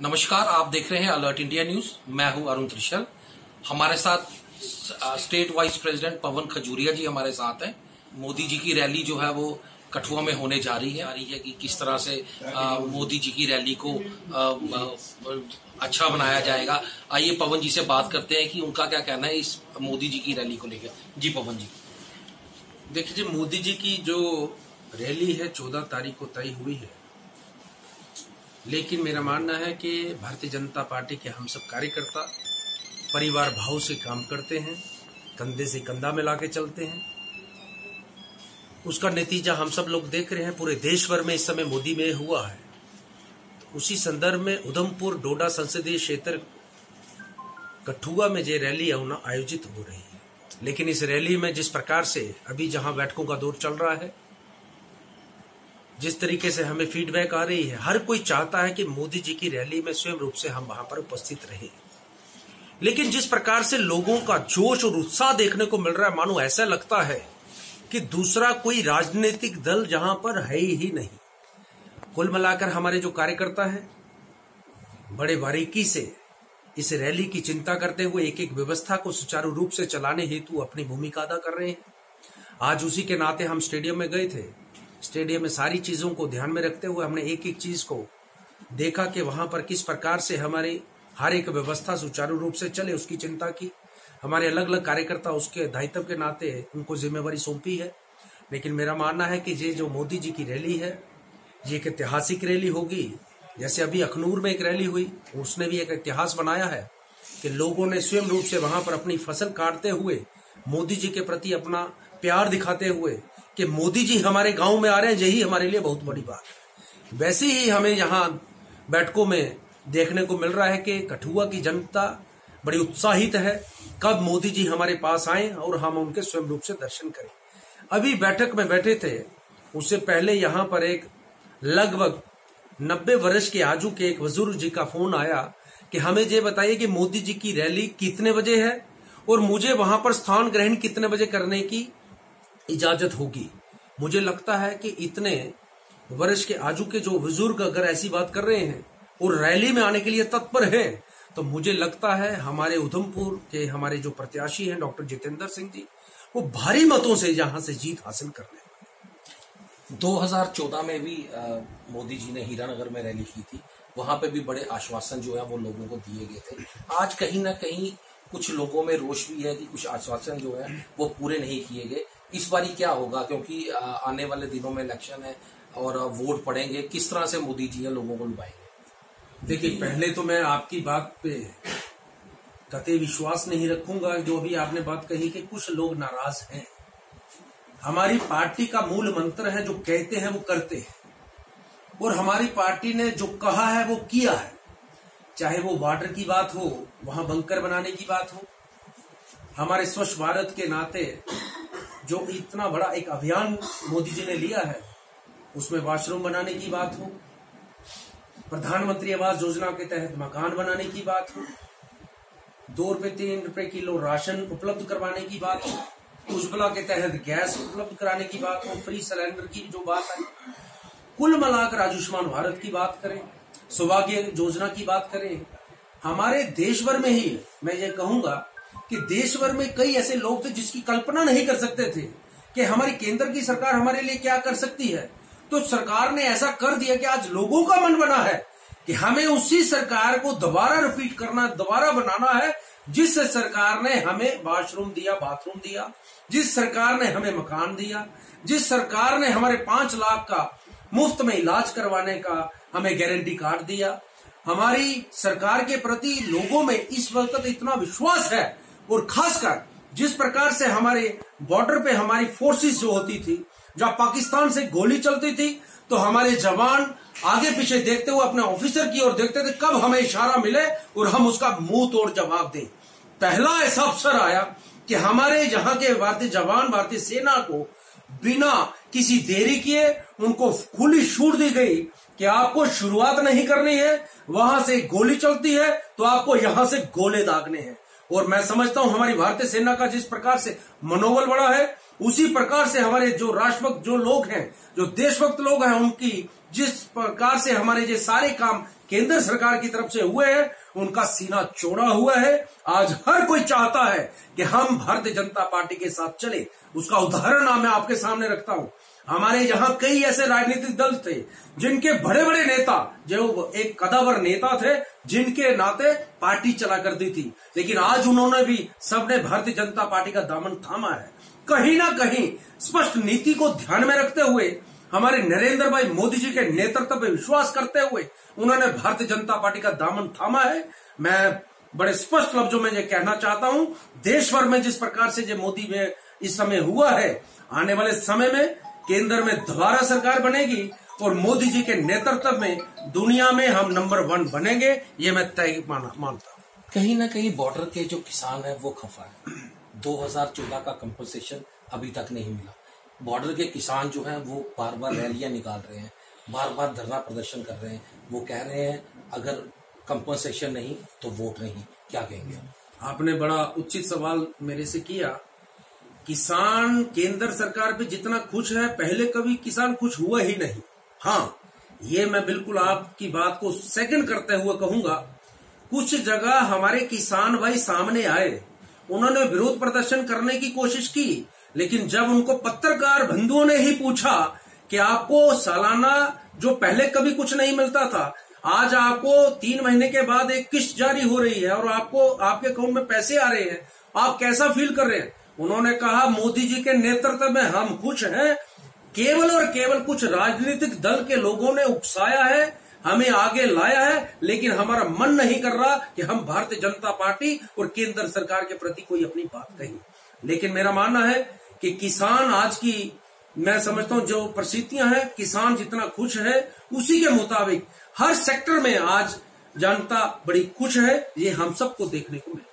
नमस्कार, आप देख रहे हैं अलर्ट इंडिया न्यूज। मैं हूं अरुण त्रिशल। हमारे साथ स्टेट वाइस प्रेसिडेंट पवन खजूरिया जी हमारे साथ हैं। मोदी जी की रैली जो है वो कठुआ में होने जा रही है कि किस तरह से मोदी जी की रैली को अच्छा बनाया जाएगा। आइए पवन जी से बात करते हैं कि उनका क्या कहना है इस मोदी जी की रैली को लेकर। जी पवन जी। देखिए जी, मोदी जी की जो रैली है 14 तारीख को तय हुई है, लेकिन मेरा मानना है कि भारतीय जनता पार्टी के हम सब कार्यकर्ता परिवार भाव से काम करते हैं, कंधे से कंधा मिला के चलते हैं। उसका नतीजा हम सब लोग देख रहे हैं। पूरे देश भर में इस समय मोदी में हुआ है। तो उसी संदर्भ में उधमपुर डोडा संसदीय क्षेत्र कठुआ में जो रैली आयोजित हो रही है, लेकिन इस रैली में जिस प्रकार से अभी जहां बैठकों का दौर चल रहा है, जिस तरीके से हमें फीडबैक आ रही है, हर कोई चाहता है कि मोदी जी की रैली में स्वयं रूप से हम वहां पर उपस्थित रहे। लेकिन जिस प्रकार से लोगों का जोश और उत्साह देखने को मिल रहा है, मानो ऐसा लगता है कि दूसरा कोई राजनीतिक दल जहां पर है ही नहीं। कुल मिलाकर हमारे जो कार्यकर्ता हैं बड़े बारीकी से इस रैली की चिंता करते हुए एक एक व्यवस्था को सुचारू रूप से चलाने हेतु अपनी भूमिका अदा कर रहे हैं। आज उसी के नाते हम स्टेडियम में गए थे। स्टेडियम में सारी चीजों को ध्यान में रखते हुए हमने एक एक चीज को देखा कि वहां पर किस प्रकार से हमारी हर एक व्यवस्था सुचारू रूप से चले, उसकी चिंता की। हमारे अलग अलग कार्यकर्ता उसके दायित्व के नाते उनको जिम्मेवारी सौंपी है। लेकिन मेरा मानना है कि ये जो मोदी जी की रैली है, ये एक ऐतिहासिक रैली होगी। जैसे अभी अखनूर में एक रैली हुई, उसने भी एक इतिहास बनाया है कि लोगों ने स्वयं रूप से वहां पर अपनी फसल काटते हुए मोदी जी के प्रति अपना प्यार दिखाते हुए कि मोदी जी हमारे गांव में आ रहे हैं, यही हमारे लिए बहुत बड़ी बात है। वैसे ही हमें यहाँ बैठकों में देखने को मिल रहा है कि कठुआ की जनता बड़ी उत्साहित है कब मोदी जी हमारे पास आए और हम उनके स्वयं रूप से दर्शन करें। अभी बैठक में बैठे थे, उससे पहले यहाँ पर एक लगभग 90 वर्ष के आजू के एक बुजुर्ग जी का फोन आया कि हमें ये बताइए कि मोदी जी की रैली कितने बजे है और मुझे वहां पर स्थान ग्रहण कितने बजे करने की इजाजत होगी। मुझे लगता है कि इतने वर्ष के आजू के जो बुजुर्ग अगर ऐसी बात कर रहे हैं और रैली में आने के लिए तत्पर हैं, तो मुझे लगता है हमारे उधमपुर के हमारे जो प्रत्याशी हैं डॉक्टर जितेंद्र सिंह जी, वो भारी मतों से यहां से जीत हासिल करने वाले। 2014 में भी मोदी जी ने हीरानगर में रैली की थी, वहां पे भी बड़े आश्वासन जो है वो लोगों को दिए गए थे। आज कहीं ना कहीं कुछ लोगों में रोष भी है कि कुछ आश्वासन जो है वो पूरे नहीं किए गए। इस बारी क्या होगा, क्योंकि आने वाले दिनों में इलेक्शन है और वोट पड़ेंगे, किस तरह से मोदी जी लोगों को लुभाएंगे? देखिए, पहले तो मैं आपकी बात पे कतई विश्वास नहीं रखूंगा जो अभी आपने बात कही कि कुछ लोग नाराज हैं। हमारी पार्टी का मूल मंत्र है जो कहते हैं वो करते हैं, और हमारी पार्टी ने जो कहा है वो किया है। चाहे वो वाटर की बात हो, वहां बंकर बनाने की बात हो, हमारे स्वच्छ भारत के नाते जो इतना बड़ा एक अभियान मोदी जी ने लिया है उसमें वॉशरूम बनाने की बात हो, प्रधानमंत्री आवास योजना के तहत मकान बनाने की बात हो, 2 रुपए 3 रुपए किलो राशन उपलब्ध करवाने की बात हो, उज्ज्वला के तहत गैस उपलब्ध कराने की बात हो, फ्री सिलेंडर की जो बात है, कुल मिलाकर आयुष्मान भारत की बात करें, सौभाग्य योजना की बात करें, हमारे देश भर में ही मैं ये कहूंगा कि देश भर में कई ऐसे लोग थे जिसकी कल्पना नहीं कर सकते थे कि हमारी केंद्र की सरकार हमारे लिए क्या कर सकती है। तो सरकार ने ऐसा कर दिया कि आज लोगों का मन बना है कि हमें उसी सरकार को दोबारा रिपीट करना, दोबारा बनाना है, जिस सरकार ने हमें वॉशरूम दिया, बाथरूम दिया, जिस सरकार ने हमें मकान दिया, जिस सरकार ने हमारे 5 लाख का मुफ्त में इलाज करवाने का हमें गारंटी कार्ड दिया। हमारी सरकार के प्रति लोगों में इस वक्त इतना विश्वास है, और खासकर जिस प्रकार से हमारे बॉर्डर पे हमारी फोर्सेस जो होती थी, जहां पाकिस्तान से गोली चलती थी, तो हमारे जवान आगे पीछे देखते हुए अपने ऑफिसर की ओर देखते थे कब हमें इशारा मिले और हम उसका मुंह तोड़ जवाब दें। पहला ऐसा अवसर आया कि हमारे यहाँ के भारतीय जवान, भारतीय सेना को बिना किसी देरी किए उनको खुली छूट दी गई कि आपको शुरुआत नहीं करनी है, वहां से गोली चलती है तो आपको यहां से गोले दागने हैं। और मैं समझता हूं हमारी भारतीय सेना का जिस प्रकार से मनोबल बढ़ा है, उसी प्रकार से हमारे जो राष्ट्रभक्त जो लोग हैं, जो देशभक्त लोग हैं, उनकी जिस प्रकार से हमारे ये सारे काम केंद्र सरकार की तरफ से हुए हैं, उनका सीना चौड़ा हुआ है। आज हर कोई चाहता है कि हम भारतीय जनता पार्टी के साथ चले। उसका उदाहरण मैं आपके सामने रखता हूं। हमारे यहाँ कई ऐसे राजनीतिक दल थे जिनके बड़े बड़े नेता, जो एक कदावर नेता थे, जिनके नाते पार्टी चला करती थी, लेकिन आज उन्होंने भी सबने भारतीय जनता पार्टी का दामन थामा है। कहीं ना कहीं स्पष्ट नीति को ध्यान में रखते हुए, हमारे नरेंद्र भाई मोदी जी के नेतृत्व में विश्वास करते हुए उन्होंने भारतीय जनता पार्टी का दामन थामा है। मैं बड़े स्पष्ट लफ्जों में ये कहना चाहता हूं, देश भर में जिस प्रकार से ये मोदी में इस समय हुआ है, आने वाले समय में केंद्र में दोबारा सरकार बनेगी और मोदी जी के नेतृत्व में दुनिया में हम नंबर 1 बनेंगे, ये मैं तय मानता हूं। कहीं ना कहीं बॉर्डर के जो किसान है वो खफा है। 2014 का कंपनसेशन अभी तक नहीं मिला। बॉर्डर के किसान जो हैं वो बार बार रैलियां निकाल रहे हैं, बार बार धरना प्रदर्शन कर रहे हैं। वो कह रहे हैं अगर कंपनसेशन नहीं तो वोट नहीं। क्या कहेंगे? आपने बड़ा उचित सवाल मेरे से किया। किसान केंद्र सरकार पे जितना खुश है, पहले कभी किसान खुश हुआ ही नहीं। हाँ, ये मैं बिल्कुल आपकी बात को सेकंड करते हुए कहूंगा, कुछ जगह हमारे किसान भाई सामने आए, उन्होंने विरोध प्रदर्शन करने की कोशिश की, लेकिन जब उनको पत्रकार बंधुओं ने ही पूछा कि आपको सालाना जो पहले कभी कुछ नहीं मिलता था, आज आपको 3 महीने के बाद एक किस्त जारी हो रही है और आपको आपके अकाउंट में पैसे आ रहे हैं, आप कैसा फील कर रहे हैं? उन्होंने कहा मोदी जी के नेतृत्व में हम खुश हैं। केवल और केवल कुछ राजनीतिक दल के लोगों ने उकसाया है, हमें आगे लाया है, लेकिन हमारा मन नहीं कर रहा कि हम भारतीय जनता पार्टी और केंद्र सरकार के प्रति कोई अपनी बात कही। लेकिन मेरा मानना है कि किसान आज की, मैं समझता हूं जो परिस्थितियां हैं, किसान जितना खुश है उसी के मुताबिक हर सेक्टर में आज जनता बड़ी खुश है। ये हम सबको देखने को मिला है।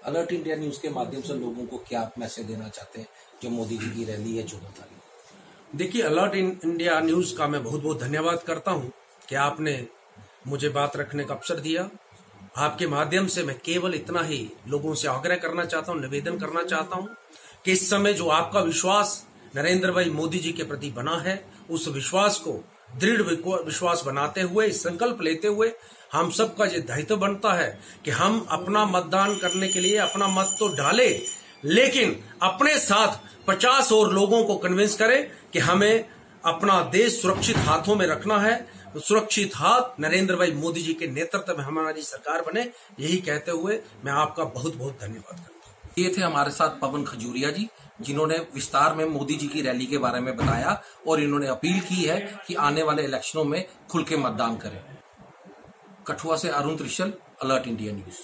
अलर्ट इंडिया न्यूज के माध्यम से लोगों को क्या मैसेज देना चाहते हैं जो मोदी जी की रैली है 14 तारीख? देखिए, अलर्ट इंडिया न्यूज का मैं बहुत बहुत धन्यवाद करता हूं कि आपने मुझे बात रखने का अवसर दिया। आपके माध्यम से मैं केवल इतना ही लोगों से आग्रह करना चाहता हूं, निवेदन करना चाहता हूं कि इस समय जो आपका विश्वास नरेंद्र भाई मोदी जी के प्रति बना है, उस विश्वास को दृढ़ विश्वास बनाते हुए, संकल्प लेते हुए हम सबका ये दायित्व बनता है कि हम अपना मतदान करने के लिए अपना मत तो डाले, लेकिन अपने साथ 50 और लोगों को कन्विंस करें कि हमें अपना देश सुरक्षित हाथों में रखना है। सुरक्षित हाथ नरेंद्र भाई मोदी जी के नेतृत्व में हमारी सरकार बने, यही कहते हुए मैं आपका बहुत बहुत धन्यवाद करता हूँ। ये थे हमारे साथ पवन खजूरिया जी, जिन्होंने विस्तार में मोदी जी की रैली के बारे में बताया और इन्होंने अपील की है कि आने वाले इलेक्शनों में खुल के मतदान करें। कठुआ से अरुण त्रिशल, अलर्ट इंडिया न्यूज।